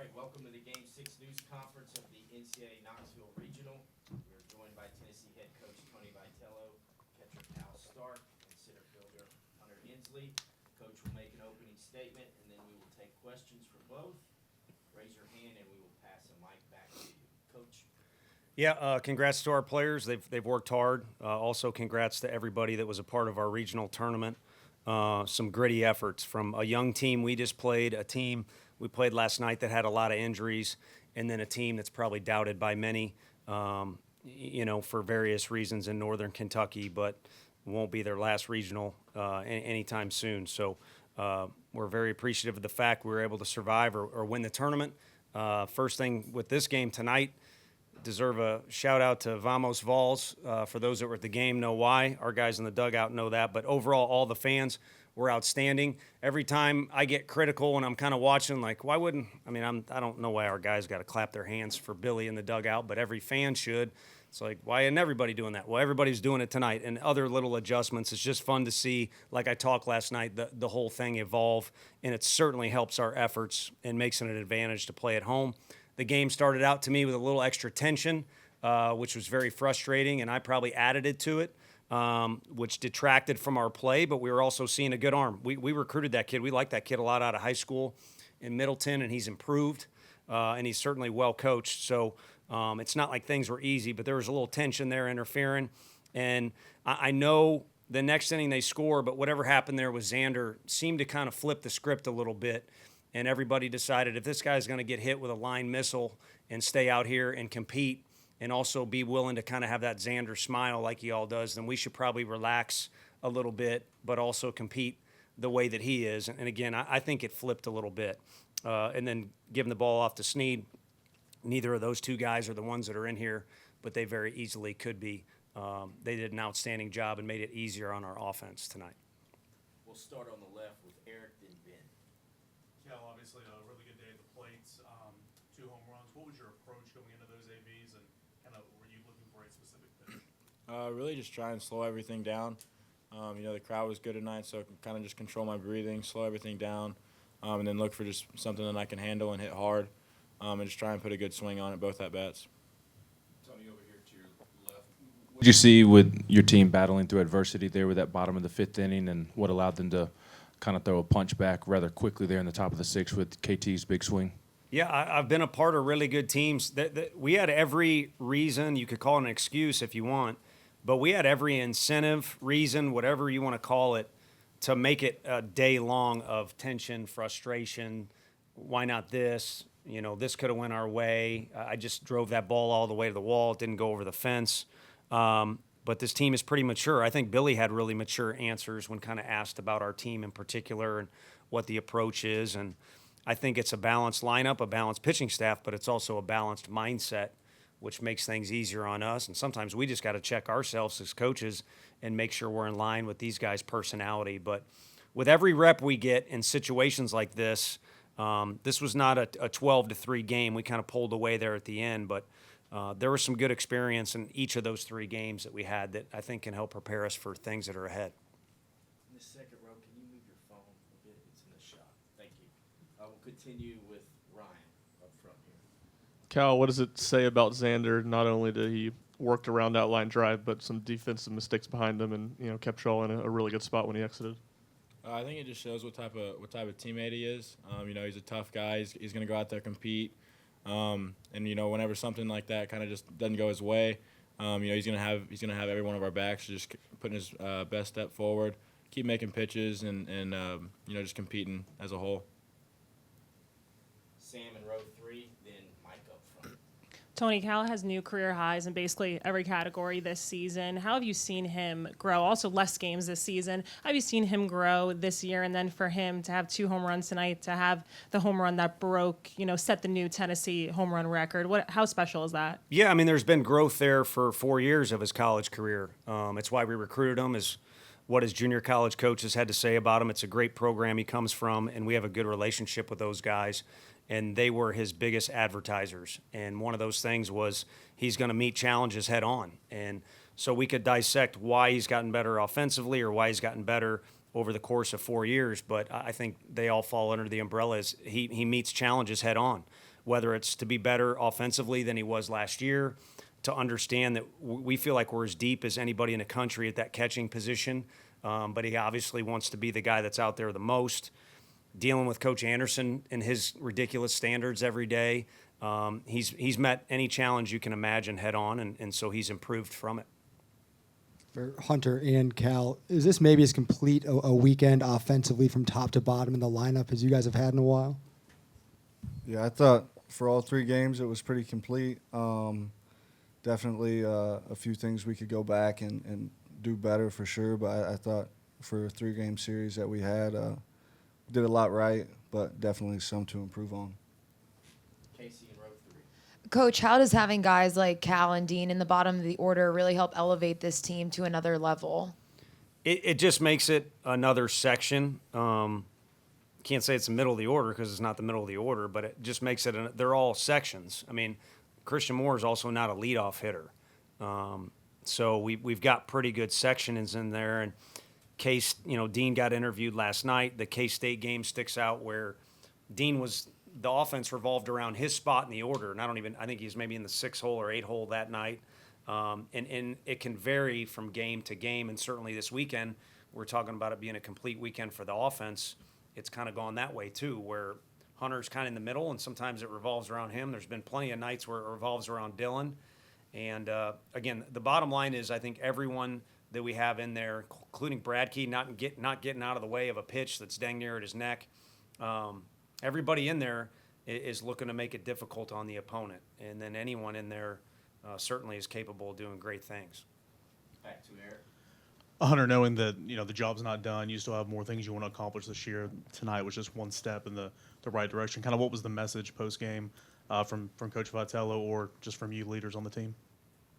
right, welcome to the Game 6 News Conference of the NCAA Knoxville Regional. We're joined by Tennessee head coach Tony Vitello, catcher Cal Stark, and center fielder Hunter Ensley. Coach will make an opening statement, and then we will take questions from both. Raise your hand, and we will pass the mic back to you. Coach. Yeah, congrats to our players. They've worked hard. Also, congrats to everybody that was a part of our regional tournament. Some gritty efforts from a young team we just played, a team we played last night that had a lot of injuries, and then a team that's probably doubted by many, for various reasons in Northern Kentucky, but won't be their last regional anytime soon. So we're very appreciative of the fact we were able to survive or win the tournament. First thing with this game tonight, deserve a shout out to Vamos Vols. For those that were at the game know why. Our guys in the dugout know that. But overall, all the fans were outstanding. Every time I get critical when I'm kind of watching, like, why wouldn't – I don't know why our guys got to clap their hands for Billy in the dugout, but every fan should. It's like, why isn't everybody doing that? Well, everybody's doing it tonight, and other little adjustments. It's just fun to see, like I talked last night, the whole thing evolve, and it certainly helps our efforts and makes it an advantage to play at home. The game started out to me with a little extra tension, which was very frustrating, and I probably added it to it, which detracted from our play, but we were also seeing a good arm. We recruited that kid. We liked that kid a lot out of high school in Middleton, and he's improved, and he's certainly well coached. So it's not like things were easy, but there was a little tension there interfering. And I know the next inning they score, but whatever happened there with Xander seemed to kind of flip the script a little bit. And everybody decided if this guy's going to get hit with a line missile and stay out here and compete and also be willing to kind of have that Xander smile like he all does, then we should probably relax a little bit, but also compete the way that he is. And again, I think it flipped a little bit. And then giving the ball off to Snead, neither of those two guys are the ones that are in here, but they very easily could be. They did an outstanding job and made it easier on our offense tonight. We'll start on the left with Eric, then Ben. Cal, obviously a really good day at the plates, 2 home runs. What was your approach going into those ABs, and kind of were you looking for a specific pitch? Really just try and slow everything down. The crowd was good tonight, so I can kind of just control my breathing, slow everything down, and then look for just something that I can handle and hit hard, and just try and put a good swing on it, both at bats. Tony, over here to your left. What did you see with your team battling through adversity there with that bottom of the 5th inning, and what allowed them to kind of throw a punch back rather quickly there in the top of the 6th with KT's big swing? Yeah, I've been a part of really good teams. We had every reason, you could call it an excuse if you want, but we had every incentive, reason, whatever you want to call it, to make it a day long of tension, frustration. Why not this? This could have went our way. I just drove that ball all the way to the wall. It didn't go over the fence. But this team is pretty mature. I think Billy had really mature answers when kind of asked about our team in particular and what the approach is. And I think it's a balanced lineup, a balanced pitching staff, but it's also a balanced mindset, which makes things easier on us. And sometimes we just got to check ourselves as coaches and make sure we're in line with these guys' personality. But with every rep we get in situations like this, this was not a 12-3 game. We kind of pulled away there at the end, but there was some good experience in each of those 3 games that we had that I think can help prepare us for things that are ahead. In the second row, can you move your phone a bit? It's in the shot. Thank you. I will continue with Ryan up front here. Cal, what does it say about Xander? Not only did he worked around that line drive, but some defensive mistakes behind him, and kept y'all in a really good spot when he exited. I think it just shows what type of teammate he is. He's a tough guy. He's going to go out there compete. And whenever something like that kind of just doesn't go his way, he's gonna have every one of our backs, just putting his best step forward, keep making pitches, and just competing as a whole. Sam in row 3, then Mike up front. Tony, Cal has new career highs in basically every category this season. How have you seen him grow? Also, less games this season. How have you seen him grow this year? And then for him to have 2 home runs tonight, to have the home run that broke, set the new Tennessee home run record. How special is that? Yeah, there's been growth there for 4 years of his college career. It's why we recruited him, is what his junior college coaches had to say about him. It's a great program he comes from, and we have a good relationship with those guys. And they were his biggest advertisers. And one of those things was he's going to meet challenges head on. And so we could dissect why he's gotten better offensively or why he's gotten better over the course of 4 years. But I think they all fall under the umbrella as he meets challenges head on. whether it's to be better offensively than he was last year, to understand that we feel like we're as deep as anybody in the country at that catching position. But he obviously wants to be the guy that's out there the most. Dealing with Coach Anderson and his ridiculous standards every day. He's met any challenge you can imagine head on, and so he's improved from it. For Hunter and Cal, is this maybe as complete a weekend offensively from top to bottom in the lineup as you guys have had in a while? Yeah, I thought for all 3 games it was pretty complete. Definitely a few things we could go back and do better for sure, but I thought for a 3-game series that we had, did a lot right, but definitely some to improve on. Casey in row 3. Coach, how does having guys like Cal and Dean in the bottom of the order really help elevate this team to another level? It just makes it another section. Can't say it's the middle of the order because it's not the middle of the order, but it just makes it. They're all sections. I mean, Christian Moore is also not a leadoff hitter, so we've got pretty good sections in there. And Dean got interviewed last night. The K-State game sticks out where Dean was. The offense revolved around his spot in the order, and I think he's maybe in the 6 hole or 8 hole that night. And it can vary from game to game, and certainly this weekend, we're talking about it being a complete weekend for the offense. It's kind of gone that way too, where Hunter's kind of in the middle, and sometimes it revolves around him. There's been plenty of nights where it revolves around Dylan. And again, the bottom line is I think everyone that we have in there, including Brad Key, not getting out of the way of a pitch that's dang near at his neck. Everybody in there is looking to make it difficult on the opponent, and then anyone in there certainly is capable of doing great things. Back to Eric. Hunter, knowing that the job's not done, you still have more things you want to accomplish this year. Tonight was just one step in the right direction. Kind of what was the message post game from Coach Vitello or just from you leaders on the team?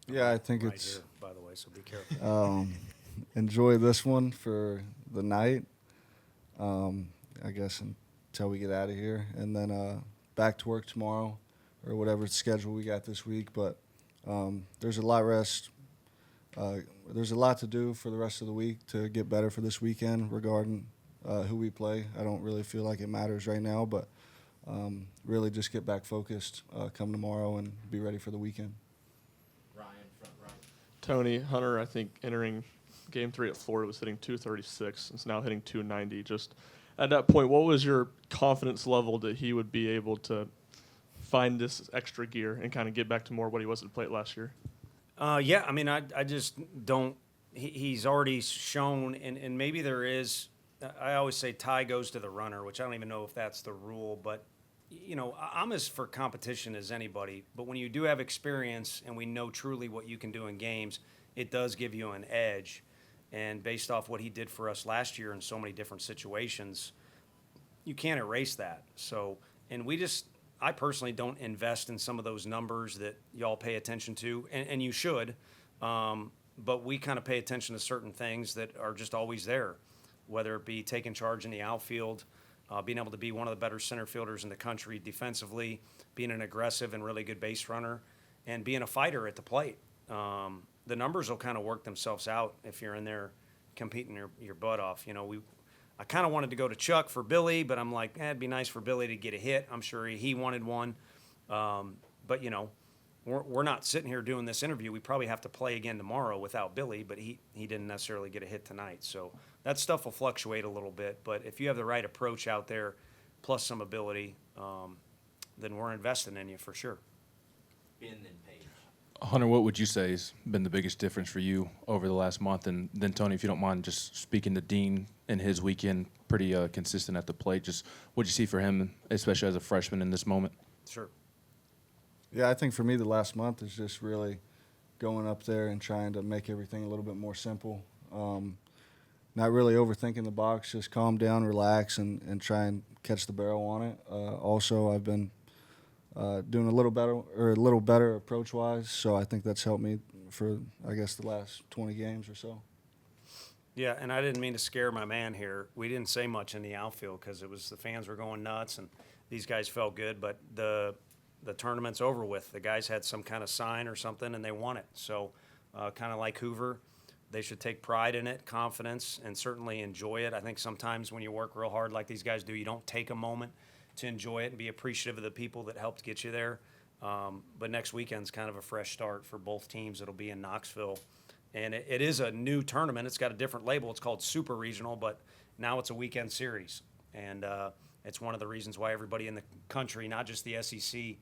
Yeah, I think Right it's here, by the way, so be careful. enjoy this one for the night, I guess, until we get out of here. And then back to work tomorrow or whatever schedule we got this week. But there's a lot there's a lot to do for the rest of the week to get better for this weekend regarding who we play. I don't really feel like it matters right now, but really just get back focused come tomorrow and be ready for the weekend. Ryan, front right. Tony, Hunter, I think entering Game 3 at Florida was hitting 236. It's now hitting 290. Just at that point, what was your confidence level that he would be able to find this extra gear and kind of get back to more what he was at the plate last year? Yeah, I mean, I just don't. He's already shown, and maybe there is. I always say tie goes to the runner, which I don't even know if that's the rule, but I'm as for competition as anybody. But when you do have experience and we know truly what you can do in games, it does give you an edge. And based off what he did for us last year in so many different situations, you can't erase that. So, and I personally don't invest in some of those numbers that y'all pay attention to, and you should, but we kind of pay attention to certain things that are just always there, whether it be taking charge in the outfield, being able to be one of the better center fielders in the country defensively, being an aggressive and really good base runner, and being a fighter at the plate. The numbers will kind of work themselves out if you're in there competing your butt off. I kind of wanted to go to Chuck for Billy, but I'm like, it'd be nice for Billy to get a hit. I'm sure he wanted one. But, we're not sitting here doing this interview. We probably have to play again tomorrow without Billy, but he didn't necessarily get a hit tonight. So that stuff will fluctuate a little bit. But if you have the right approach out there, plus some ability, then we're investing in you for sure. Ben then Page. Hunter, what would you say has been the biggest difference for you over the last month? And then, Tony, if you don't mind just speaking to Dean in his weekend, pretty consistent at the plate. Just what did you see for him, especially as a freshman in this moment? Sure. Yeah, I think for me the last month is just really going up there and trying to make everything a little bit more simple. Not really overthinking the box, just calm down, relax, and try and catch the barrel on it. Also, I've been doing a little better approach-wise, so I think that's helped me for, I guess, the last 20 games or so. Yeah, and I didn't mean to scare my man here. We didn't say much in the outfield because the fans were going nuts, and these guys felt good, but the tournament's over with. The guys had some kind of sign or something, and they won it. So kind of like Hoover, they should take pride in it, confidence, and certainly enjoy it. I think sometimes when you work real hard like these guys do, you don't take a moment to enjoy it and be appreciative of the people that helped get you there. But next weekend's kind of a fresh start for both teams. It'll be in Knoxville. And it is a new tournament. It's got a different label. It's called Super Regional, but now it's a weekend series. And it's one of the reasons why everybody in the country, not just the SEC,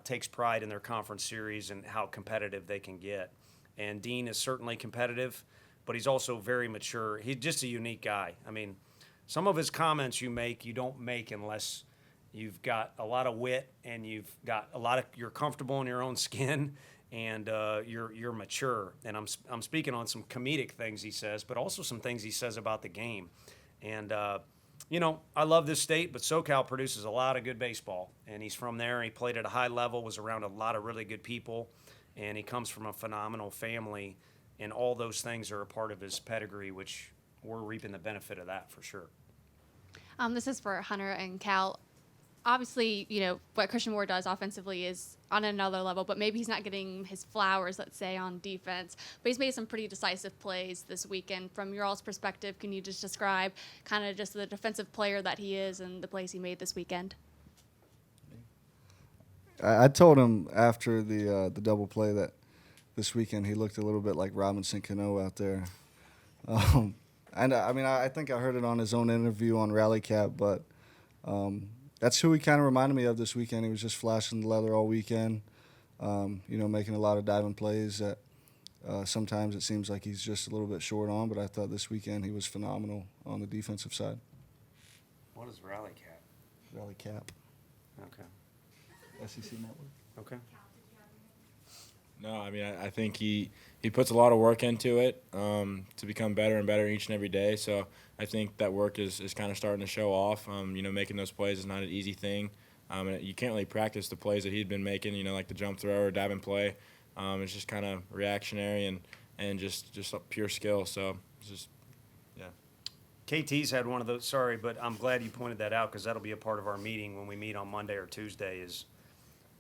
takes pride in their conference series and how competitive they can get. And Dean is certainly competitive, but he's also very mature. He's just a unique guy. I mean, some of his comments you don't make unless you've got a lot of wit and you're comfortable in your own skin and you're mature. And I'm speaking on some comedic things he says, but also some things he says about the game. And I love this state, but SoCal produces a lot of good baseball, and he's from there. He played at a high level, was around a lot of really good people, and he comes from a phenomenal family, and all those things are a part of his pedigree, which we're reaping the benefit of that for sure. This is for Hunter and Cal. Obviously, what Christian Ward does offensively is on another level, but maybe he's not getting his flowers, let's say, on defense. But he's made some pretty decisive plays this weekend. From your all's perspective, can you just describe kind of just the defensive player that he is and the plays he made this weekend? I told him after the double play that this weekend he looked a little bit like Robinson Cano out there. And I think I heard it on his own interview on Rally Cap, but that's who he kind of reminded me of this weekend. He was just flashing the leather all weekend, making a lot of diving plays that sometimes it seems like he's just a little bit short on, but I thought this weekend he was phenomenal on the defensive side. What is Rally Cap? Rally Cap. Okay. SEC Network. Okay. No, I think he puts a lot of work into it to become better and better each and every day. So I think that work is kind of starting to show off. Making those plays is not an easy thing. You can't really practice the plays that he'd been making, like the jump throw or dive and play. It's just kind of reactionary and just pure skill. So it's just, yeah. KT's had one of those, sorry, but I'm glad you pointed that out because that'll be a part of our meeting when we meet on Monday or Tuesday is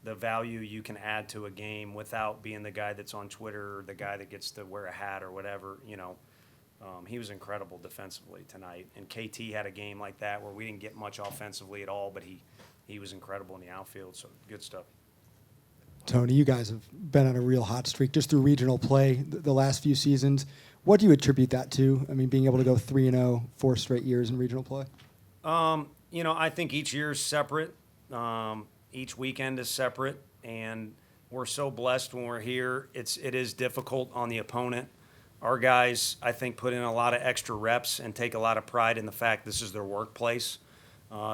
the value you can add to a game without being the guy that's on Twitter or the guy that gets to wear a hat or whatever, He was incredible defensively tonight. And KT had a game like that where we didn't get much offensively at all, but he was incredible in the outfield, so good stuff. Tony, you guys have been on a real hot streak just through regional play the last few seasons. What do you attribute that to? Being able to go 3-0, 4 straight years in regional play? I think each year is separate. Each weekend is separate, and we're so blessed when we're here. It is difficult on the opponent. Our guys, I think, put in a lot of extra reps and take a lot of pride in the fact this is their workplace.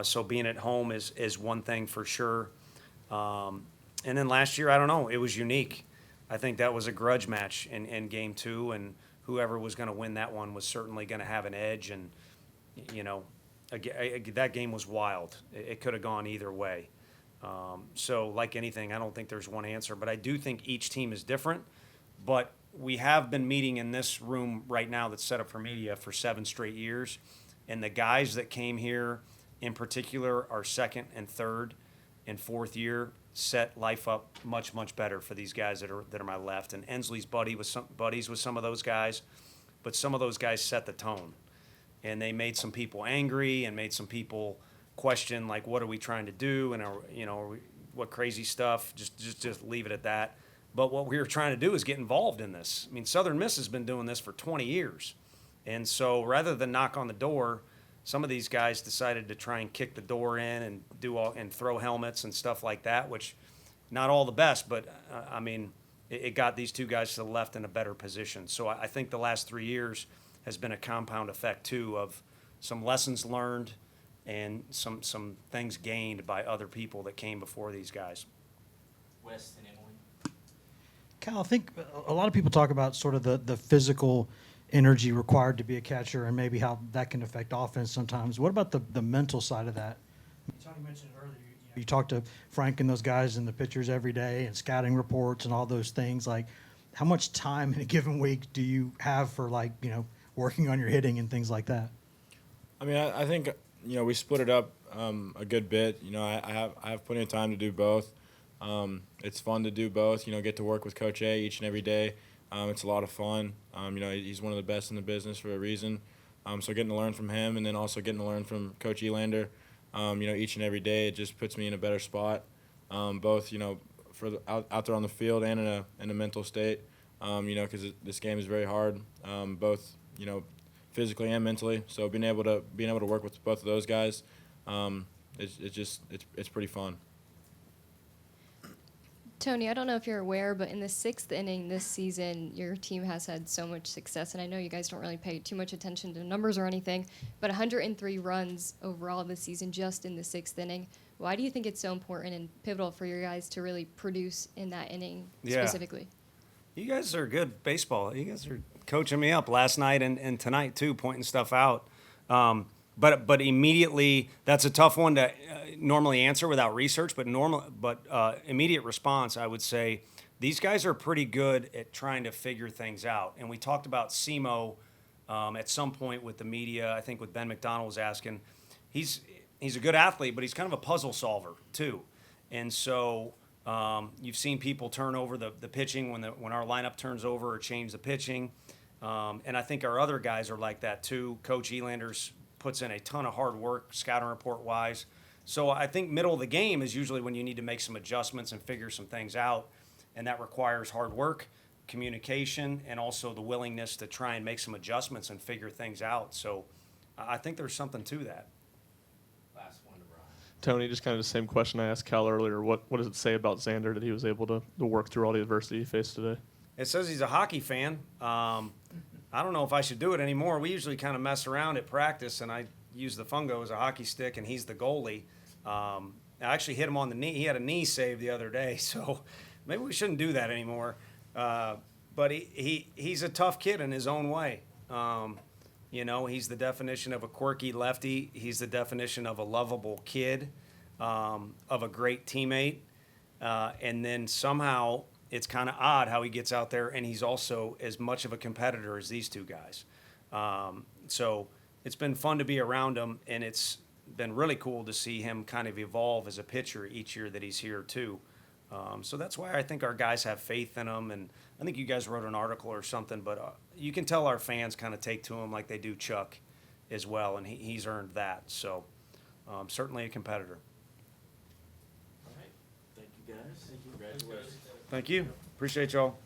So being at home is one thing for sure. And then last year, I don't know, it was unique. I think that was a grudge match in Game 2, and whoever was going to win that one was certainly going to have an edge. And, that game was wild. It could have gone either way. So like anything, I don't think there's one answer, but I do think each team is different. But we have been meeting in this room right now that's set up for media for 7 straight years. And the guys that came here in particular are second and third and fourth year set life up much, much better for these guys that are my left. And Ensley's buddies with some of those guys, but some of those guys set the tone. And they made some people angry and made some people question, like, what are we trying to do? And, what crazy stuff? Just leave it at that. But what we were trying to do is get involved in this. Southern Miss has been doing this for 20 years. And so rather than knock on the door, some of these guys decided to try and kick the door in and throw helmets and stuff like that, which not all the best, but it got these two guys to the left in a better position. So I think the last 3 years has been a compound effect too of some lessons learned and some things gained by other people that came before these guys. West and Emily. Cal, I think a lot of people talk about sort of the physical energy required to be a catcher and maybe how that can affect offense sometimes. What about the mental side of that? Tony mentioned earlier, you talk to Frank and those guys and the pitchers every day and scouting reports and all those things. Like, how much time in a given week do you have for, working on your hitting and things like that? I think we split it up a good bit. I have plenty of time to do both. It's fun to do both. Get to work with Coach A each and every day. It's a lot of fun. He's one of the best in the business for a reason. So getting to learn from him, and then also getting to learn from Coach Elander. each and every day. It just puts me in a better spot, both for out there on the field and in a mental state. Because this game is very hard, both physically and mentally. So being able to work with both of those guys, it's pretty fun. Tony, I don't know if you're aware, but in the 6th inning this season, your team has had so much success, and I know you guys don't really pay too much attention to numbers or anything, but 103 runs overall this season just in the 6th inning. Why do you think it's so important and pivotal for your guys to really produce in that inning specifically? You guys are good baseball. You guys are coaching me up last night and tonight too, pointing stuff out. But immediately, that's a tough one to normally answer without research. But immediate response, I would say, these guys are pretty good at trying to figure things out. And we talked about SEMO at some point with the media. I think with Ben McDonald was asking, he's a good athlete, but he's kind of a puzzle solver too. And so you've seen people turn over the pitching when our lineup turns over or change the pitching. And I think our other guys are like that too. Coach Elanders puts in a ton of hard work, scouting report wise. So I think middle of the game is usually when you need to make some adjustments and figure some things out. And that requires hard work, communication, and also the willingness to try and make some adjustments and figure things out. So I think there's something to that. Last one to Brian. Tony, just kind of the same question I asked Cal earlier. What does it say about Xander that he was able to work through all the adversity he faced today? It says he's a hockey fan. I don't know if I should do it anymore. We usually kind of mess around at practice, and I use the fungo as a hockey stick, and he's the goalie. I actually hit him on the knee. He had a knee save the other day, so maybe we shouldn't do that anymore. But he's a tough kid in his own way. He's the definition of a quirky lefty. He's the definition of a lovable kid, of a great teammate. And then somehow it's kind of odd how he gets out there, and he's also as much of a competitor as these two guys. So it's been fun to be around him, and it's been really cool to see him kind of evolve as a pitcher each year that he's here too. So that's why I think our guys have faith in him, and I think you guys wrote an article or something, but you can tell our fans kind of take to him like they do Chuck as well, and he's earned that. So certainly a competitor. All right. Thank you, guys. Thank you. Congratulations. Thank you. Appreciate y'all.